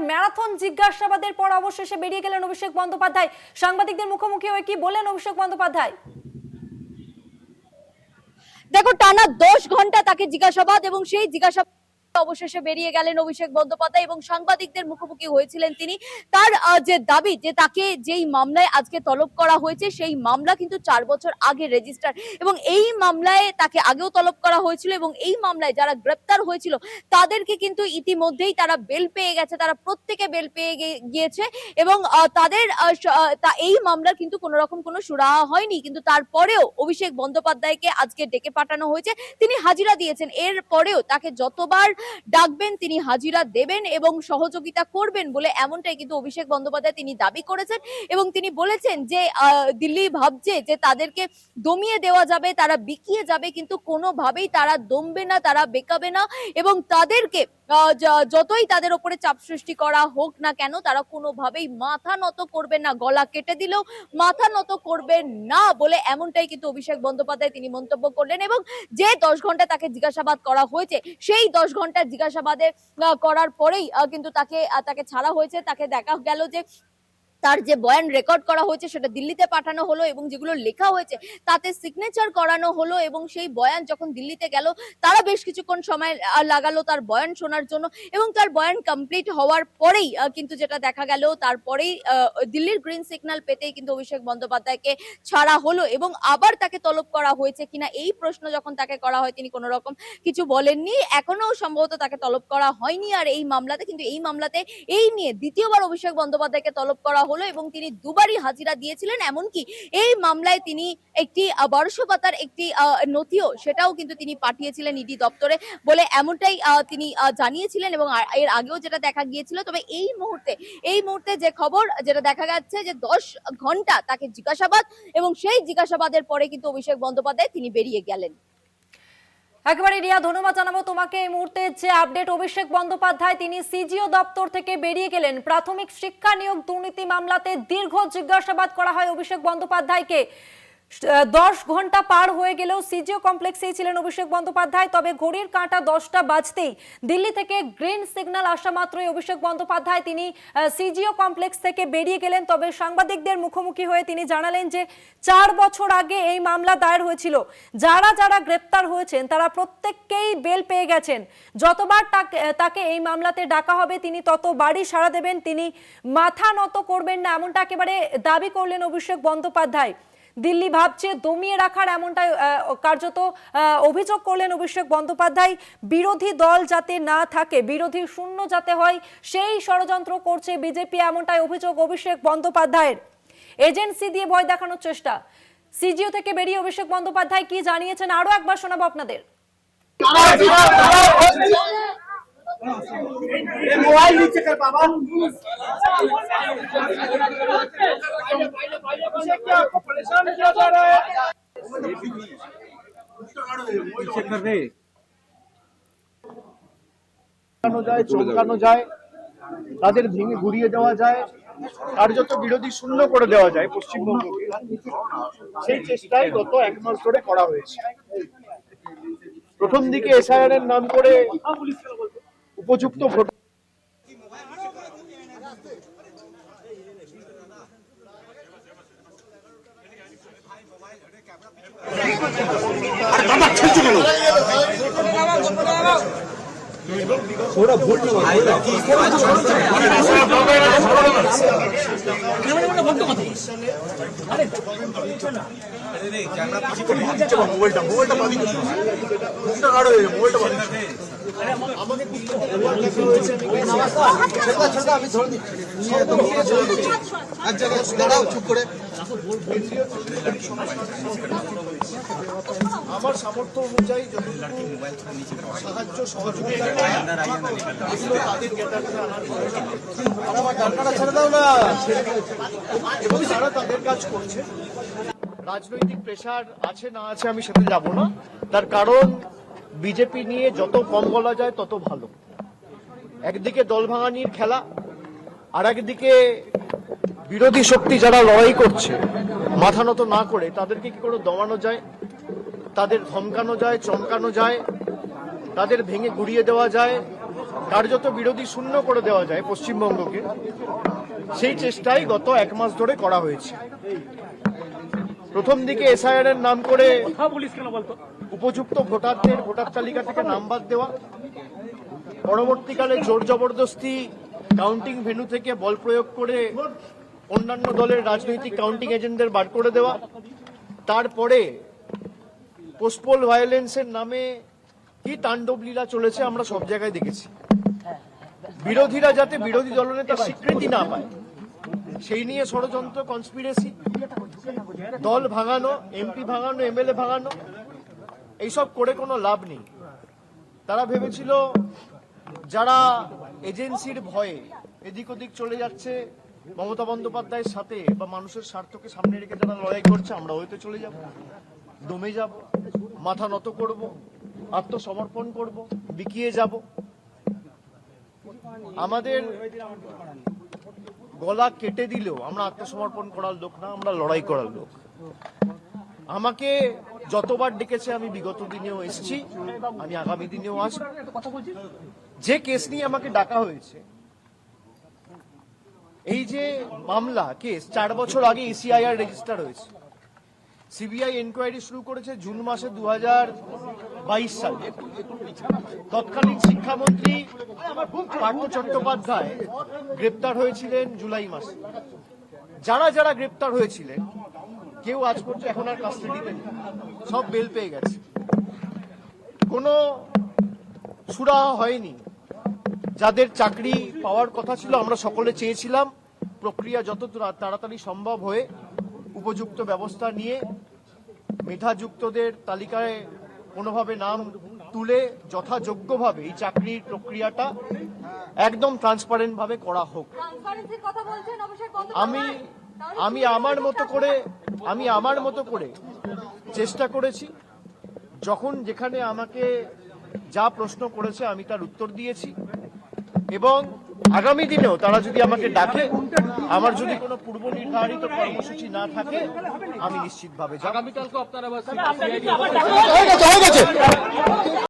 Marathon জিজ্ঞাসাবাদের পর অবশেষে বেরিয়ে গেলেন অভিষেক বন্দ্যোপাধ্যায়। সাংবাদিকদের মুখোমুখি হয়ে কি বললেন অভিষেক বন্দ্যোপাধ্যায়? দেখো, টানা 10 ঘন্টা তাকে জিজ্ঞাসাবাদ এবং সেই জিজ্ঞাসাবাদ অবশেষে বেরিয়ে গেলেন অভিষেক বন্দ্যোপাধ্যায় এবং সাংবাদিকদের মুখোমুখি হয়েছিলেন তিনি। তার যে দাবি যে তাকে যেই মামলায় আজকে তলব করা হয়েছে সেই মামলা কিন্তু 4 বছর আগে রেজিস্টার এবং এই মামলায় তাকে আগেও তলব করা হয়েছিল এবং এই মামলায় যারা গ্রেপ্তার হয়েছিল তাদেরকে কিন্তু ইতিমধ্যেই তারা বেল পেয়ে গেছে, তারা প্রত্যেকে বেল পেয়ে গিয়েছে এবং তাদের এই মামলার কিন্তু কোনো রকম কোনো সুরাহা হয়নি। কিন্তু তারপরেও অভিষেক বন্দ্যোপাধ্যায়কে আজকে ডেকে পাঠানো হয়েছে, তিনি হাজিরা দিয়েছেন। এর পরেও তাকে যতবার ডাকবেন তিনি হাজিরা দেবেন এবং সহযোগিতা করবেন বলে এমনটাই কিন্তু অভিষেক বন্দ্যোপাধ্যায় তিনি দাবি করেছেন এবং তিনি বলেছেন যে দিল্লি ভাবছে যে তাদেরকে দমিয়ে দেওয়া যাবে, তারা বিকিয়ে যাবে, কিন্তু কোনোভাবেই তারা দমবে না, তারা বেকাবে না এবং তাদেরকে যতই তাদের উপরে চাপ সৃষ্টি করা হোক না কেন তারা কোনোভাবেই মাথা নত করবেন না, গলা কেটে দিলেও মাথা নত করবেন না বলে এমনটাই কিন্তু অভিষেক বন্দ্যোপাধ্যায় তিনি মন্তব্য করলেন। এবং যে 10 ঘন্টা তাকে জিজ্ঞাসাবাদ করা হয়েছে সেই 10 ঘন্টা জিজ্ঞাসাবাদের করার পরেই কিন্তু তাকে ছাড়া হয়েছে। তাকে দেখা গেল যে তার যে বয়ান রেকর্ড করা হয়েছে সেটা দিল্লিতে পাঠানো হলো এবং যেগুলো লেখা হয়েছে তাতে সিগনেচার করানো হলো এবং সেই বয়ান যখন দিল্লিতে গেল তারা বেশ কিছুক্ষণ সময় লাগালো তার বয়ান শোনার জন্য এবং তার বয়ান কমপ্লিট হওয়ার পরেই কিন্তু যেটা দেখা গেল তারপরেই দিল্লির গ্রিন সিগন্যাল পেতেই কিন্তু অভিষেক বন্দ্যোপাধ্যায়কে ছাড়া হলো এবং আবার তাকে তলব করা হয়েছে কিনা এই প্রশ্ন যখন তাকে করা হয় তিনি কোনো রকম কিছু বলেননি। এখনো সম্ভবত তাকে তলব করা হয়নি আর এই মামলাতে, কিন্তু এই মামলাতে এই নিয়ে দ্বিতীয়বার অভিষেক বন্দ্যোপাধ্যায়কে তলব করা হলো এবং তিনি দুবারই হাজিরা দিয়েছিলেন। এমনকি এই মামলায় তিনি একটি বর্ষপাতার একটি নথিও সেটাও কিন্তু তিনি পাঠিয়েছিলেন ইডি দপ্তরে বলে এমনটাই তিনি জানিয়েছিলেন এবং এর আগেও যেটা দেখা গিয়েছিল। তবে এই মুহূর্তে যে খবর যেটা দেখা যাচ্ছে যে 10 ঘন্টা তাকে জিজ্ঞাসাবাদ এবং সেই জিজ্ঞাসাবাদের পরে কিন্তু অভিষেক বন্দ্যোপাধ্যায় তিনি বেরিয়ে গেলেন। একেবারে রিয়া, ধন্যবাদ জানাবো তোমাকে। এই মুহূর্তে যে আপডেট, অভিষেক বন্দ্যোপাধ্যায় তিনি সিজিও দপ্তর থেকে বেরিয়ে গেলেন। প্রাথমিক শিক্ষা নিয়োগ দুর্নীতি মামলাতে দীর্ঘ জিজ্ঞাসাবাদ করা হয় অভিষেক বন্দ্যোপাধ্যায়কে। 10 ঘন্টা পার হয়ে গেলেও সিজিও কমপ্লেক্সেই ছিলেন অভিষেক বন্দ্যোপাধ্যায়। তবে ঘড়ির কাঁটা 10টা বাজতেই দিল্লি থেকে গ্রিন সিগন্যাল আসা মাত্রই অভিষেক বন্দ্যোপাধ্যায় তিনি সিজিও কমপ্লেক্স থেকে বেরিয়ে গেলেন। তবে সাংবাদিকদের মুখোমুখি হয়ে তিনি জানালেন যে 4 বছর আগে এই মামলা দায়ের হয়েছিল, যারা যারা গ্রেপ্তার হয়েছেন তারা প্রত্যেককেই বেল পেয়ে গেছেন। যতবার তাকে এই মামলাতে ডাকা হবে তিনি ততবারই সাড়া দেবেন, তিনি মাথা নত করবেন না, এমনটা একেবারে দাবি করলেন অভিষেক বন্দ্যোপাধ্যায়। দিল্লি ভাবছে দমিয়ে রাখার এমনটাই কার্যত অভিযোগ করলেন অভিষেক বন্দ্যোপাধ্যায়। বিরোধী দল যাতে না থাকে, বিরোধী শূন্য যাতে হয় সেই ষড়যন্ত্র করছে বিজেপি, এমনটাই অভিযোগ অভিষেক বন্দ্যোপাধ্যায়ের। এজেন্সি দিয়ে ভয় দেখানোর চেষ্টা। সিজিও থেকে বেরিয়ে অভিষেক বন্দ্যোপাধ্যায় কি জানিয়েছেন আরো একবার শোনাবো আপনাদের। मोबाइल नीचे कर बाबा। क्या आपको परेशान किया जा रहा है? চমকানো যায়, তাদের ভেঙে ঘুরিয়ে দেওয়া যায়, কার্যত বিরোধী শূন্য করে দেওয়া যায় পশ্চিমবঙ্গকে, সেই চেষ্টাই গত 1 মাস ধরে করা হয়েছে। প্রথম দিকে এসআইআর এর নাম করে উপযুক্ত ভোট थोड़ा भोट চুপ করে আমার সামর্থ্য অনুযায়ী সাহায্য সহযোগিতা এবং তারা তাদের কাজ করছে। রাজনৈতিক প্রেশার আছে না আছে আমি সেটা যাব না, তার কারণ বিজেপি নিয়ে যত কম বলা যায় তত ভালো। একদিকে দল ভাঙানির খেলা, আর একদিকে বিরোধী শক্তি যারা লড়াই করছে মাথা নত না করে তাদেরকে কি করে দমানো যায়, তাদের ধমকানো যায়, চমকানো যায়, তাদের ভেঙে গুড়িয়ে দেওয়া যায়, কার্যত বিরোধী শূন্য করে দেওয়া যায় পশ্চিমবঙ্গকে, সেই চেষ্টাই গত 1 মাস ধরে করা হয়েছে। প্রথম দিকে এসআইআর এর নাম করে উপযুক্ত ভোটারদের ভোটার তালিকা থেকে নাম বাদ দেওয়া, পরবর্তীকালে জোর জবরদস্তি কাউন্টিং ভেন্যু থেকে বল প্রয়োগ করে অন্যান্য দলের রাজনৈতিক কাউন্টিং এজেন্টদের বার করে দেওয়া, তারপরে পোস্টপোল ভায়োলেন্সের নামে কি তাণ্ডব লীলা চলেছে আমরা সব জায়গায় দেখেছি। বিরোধীরা যাতে বিরোধী দলনেতার স্বীকৃতি না পায় সেই নিয়ে ষড়যন্ত্র, কনস্পিরেসি, দল ভাঙানো, এমপি ভাঙানো, এমএলএ ভাঙানো, এইসব করে কোনো লাভ নেই। তারা ভেবেছিল যারা এজেন্সির ভয়ে এদিক ওদিক চলে যাচ্ছে মমতা বন্দ্যোপাধ্যায়ের সাথে বা মানুষের স্বার্থকে সামনে রেখে যারা লড়াই করছে, আমরা হয়তো চলে যাব, দমে যাব, মাথা নত করব, আত্মসমর্পণ করব, বিকিয়ে যাব। আমাদের গলা কেটে দিলেও আমরা আত্মসমর্পণ করার লোক না, আমরা লড়াই করার লোক। আমাকে যতবার ডেকেছে আমি বিগত দিনেও এসেছি, আমি আগামী দিনেও আসব। যে কেস নিয়ে আমাকে ডাকা হয়েছে, এই যে মামলা কেস 4 বছর আগে ইসিআইআর রেজিস্টার হয়েছে, সিবিআই এনকোয়ারি শুরু করেছে জুন মাসে 2022 সালে। তৎকালীন শিক্ষামন্ত্রী পার্থ চট্টোপাধ্যায় গ্রেপ্তার হয়েছিলেন জুলাই মাসে। যারা যারা গ্রেপ্তার হয়েছিলেন কেউ আজ পর্যন্ত এখন আর কাস্টাডিতে নেই, সব বেল পেয়ে গেছে। কোনো সুরাহা হয়নি। যাদের চাকরি পাওয়ার কথা ছিল, আমরা সকলে চেয়েছিলাম প্রক্রিয়া যত তাড়াতাড়ি সম্ভব হয়ে উপযুক্ত ব্যবস্থা নিয়ে মেধাযুক্তদের তালিকায় কোনোভাবে নাম তুলে যথাযোগ্যভাবে এই চাকরির প্রক্রিয়াটা একদম ট্রান্সপারেন্ট ভাবে করা হোক। আমি আমার মতো করে চেষ্টা করেছি। যখন যেখানে আমাকে যা প্রশ্ন করেছে আমি তার উত্তর দিয়েছি, এবং আগামী দিনেও তারা যদি আমাকে ডাকে, আমার যদি কোনো পূর্ব নির্ধারিত কর্মসূচি না থাকে, আমি নিশ্চিতভাবে যাব।